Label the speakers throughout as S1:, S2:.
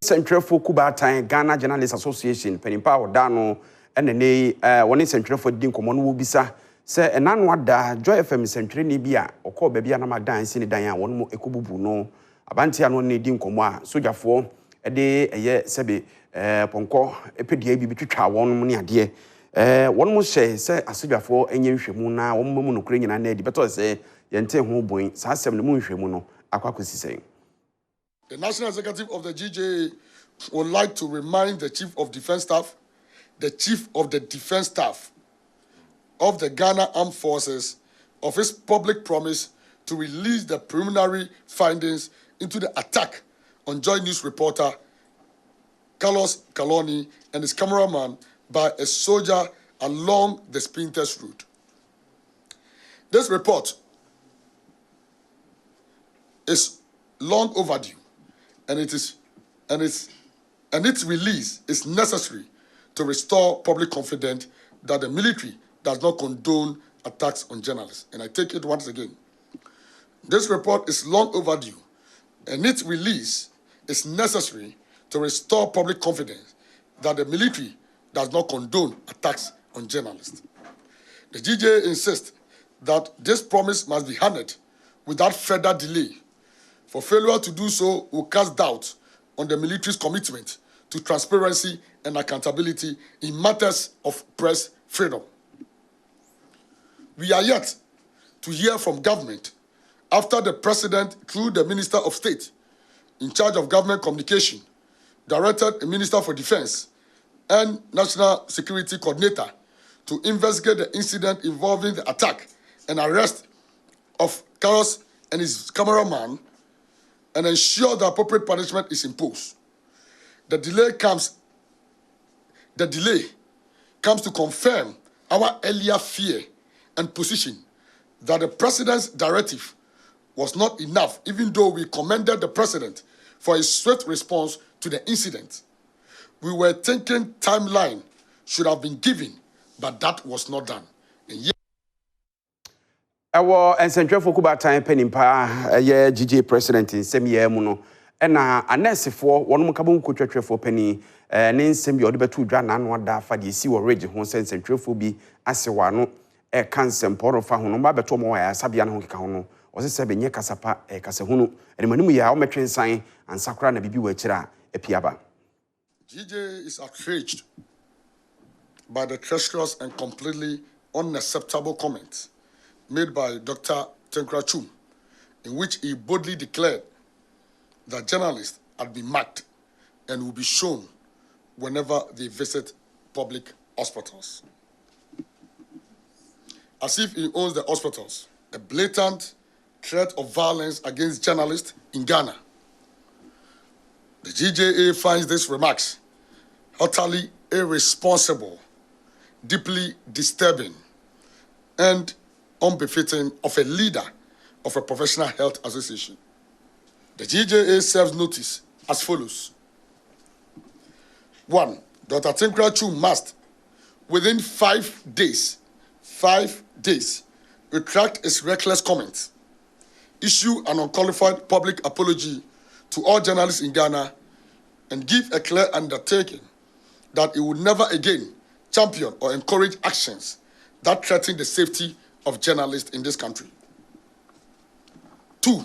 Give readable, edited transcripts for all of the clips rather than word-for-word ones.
S1: Central for Kubatan, Ghana Journalists Association, Penimpa or Dano, and the nay, one Central for Dinkomon Wubisa, say, and none what da, Joy FM Central Nibia, or call baby and Madan, Sini Diane, one more Ekubu no, Abantia no need Dinkomwa, Soja for a day, a year, Sebi, Ponko, a pedia be to one money a dear. One must say, a Soja for any Shimuna, one woman Ukrainian and Ned, but I say, Yente Hoboing, Sassam the Moon Shimuno, Aquacusi saying.
S2: The National Executive of the GJA would like to remind the Chief of Defense Staff, the Chief of the Defense Staff of the Ghana Armed Forces of his public promise to release the preliminary findings into the attack on Joy News reporter Carlos Calony and his cameraman by a soldier along the Sprinters route. This report is long overdue. And its release is necessary to restore public confidence that the military does not condone attacks on journalists. And I take it once again. This report is long overdue, and its release is necessary to restore public confidence that the military does not condone attacks on journalists. The GJA insists that this promise must be honored without further delay. For failure to do so will cast doubt on the military's commitment to transparency and accountability in matters of press freedom. We are yet to hear from government after the President, through the Minister of State in charge of government communication, directed the Minister for Defense and National Security Coordinator to investigate the incident involving the attack and arrest of Carlos and his cameraman and ensure the appropriate punishment is imposed. The delay comes to confirm our earlier fear and position that the President's directive was not enough, even though we commended the President for his swift response to the incident. We were thinking timeline should have been given, but that was not done.
S1: And Central for Kubatan Penimpa, a year GJ President in same year Muno, and a nurse for one Mukabun Kutra for Penny, and in same year, the two Jan and one da for the sea or rage, who sends Central for be as a one, a cancer, Poro Fahuno, Babatomo, Sabian Honkano, or the Sabine Casapa, a Casahunu, and Manuia, Ometrin sign, and Sakran, a Bibi Wechera, a Piaba.
S2: GJ is outraged by the treacherous and completely unacceptable comments made by Dr. Tenkra Chum, in which he boldly declared that journalists had been marked and will be shown whenever they visit public hospitals. As if he owns the hospitals, a blatant threat of violence against journalists in Ghana. The GJA finds these remarks utterly irresponsible, deeply disturbing, and unbefitting of a leader of a professional health association. The GJA serves notice as follows. 1. Dr. Tenkra Chum must, within 5 days, retract his reckless comments, issue an unqualified public apology to all journalists in Ghana, and give a clear undertaking that he would never again champion or encourage actions that threaten the safety of journalists in this country. 2.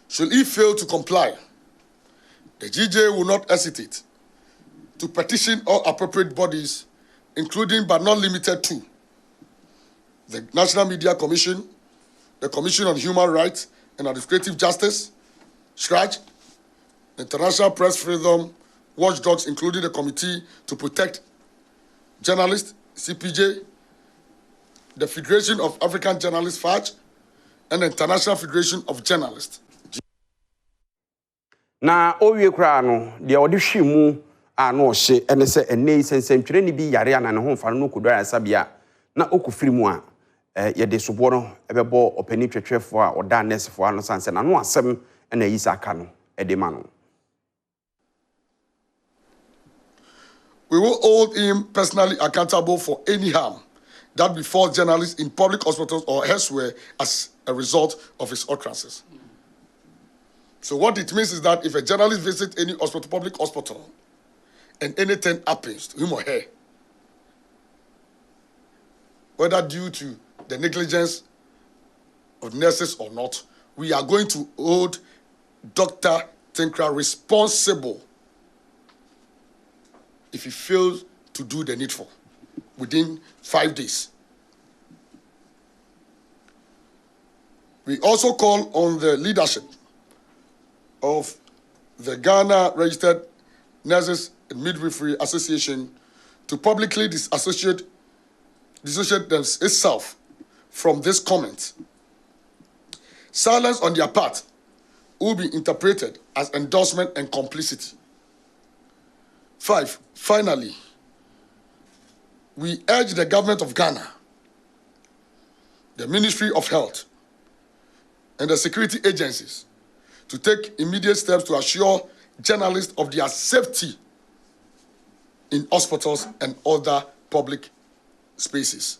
S2: Should he fail to comply, the GJA will not hesitate to petition all appropriate bodies, including but not limited to the National Media Commission, the Commission on Human Rights and Administrative Justice, SCRAJ, International Press Freedom Watchdogs, including the Committee to Protect Journalists, CPJ, the Federation of African Journalists, FAJ, and the International Federation of Journalists.
S1: Na owie kra no de odi hwemu ano hye ene se ene sensentwere ni bi yare ana ne ho fa no kodwa asabia na okufiri mu a ye de sobo no ebebo opani twetwefo a oda nesefo ano sanse na no asem na yisa aka no e de ma no. We will hold him personally accountable for any harm that befalls journalists in public hospitals or elsewhere as a result of his utterances.
S2: So what it means is that if a journalist visits any hospital, public hospital, and anything happens to him or her, whether due to the negligence of nurses or not, we are going to hold Dr. Tinkra responsible if he fails to do the needful within 5 days. We also call on the leadership of the Ghana Registered Nurses and Midwifery Association to publicly dissociate itself from this comment. Silence on their part will be interpreted as endorsement and complicity. 5, finally, we urge the government of Ghana, the Ministry of Health, and the security agencies to take immediate steps to assure journalists of their safety in hospitals and other public spaces.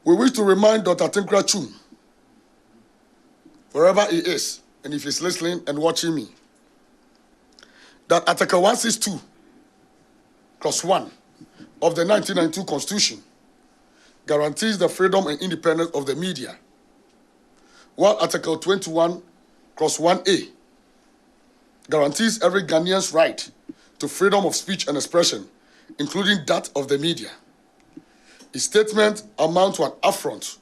S2: We wish to remind Dr. Tinkra Chum, wherever he is, and if he's listening and watching me, that Article 162, Clause 1 of the 1992 Constitution guarantees the freedom and independence of the media, while Article 21, Clause 1A guarantees every Ghanaian's right to freedom of speech and expression, including that of the media. His statement amounts to an affront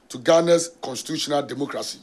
S2: to Ghana's constitutional democracy.